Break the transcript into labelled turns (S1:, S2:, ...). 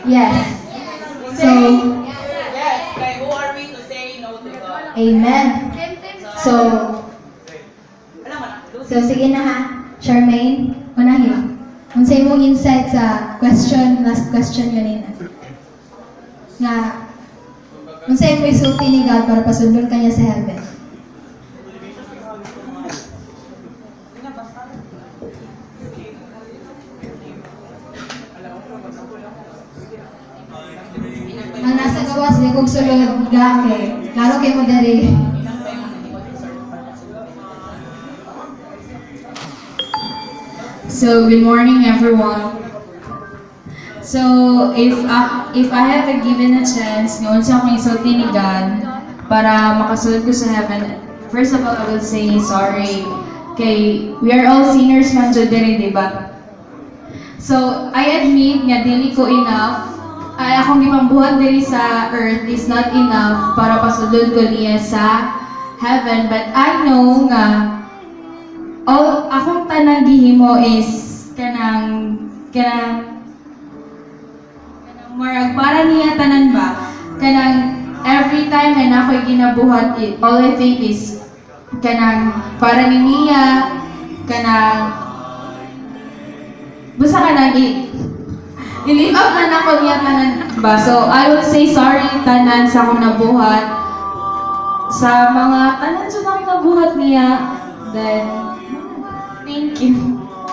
S1: Yes. So,
S2: Yes, like who are we to say no to God?
S1: amen. So,
S2: Alam mo na,
S1: sige na ha. Charmaine, unahin. Unsay mong insight sa last question kanina. Nga, unsay mo isulti ni God para pasundon kanya sa heaven? Ang nasa gawas, di kong sulod gake. Klaro kay mo dali.
S3: So, good morning, everyone. So, if I have a given a chance, noon sa akong isulti ni God para makasulod ko sa heaven, first of all, I will say sorry. Kay, we are all sinners man dyan diri, di ba? So, I admit nga dili ko enough, ay akong gipambuhat diri sa earth is not enough para pasulod ko niya sa heaven. But I know nga, all akong tanang gihimo is kanang marag para niya tanan ba kanang every time na ako'y ginabuhat all I think is kanang para ni niya kanang basta kanang i-live up na nako niya tanan ba. So I will say sorry tanan sa akong nabuhat sa mga tanan sa akong nabuhat niya. Then thank you.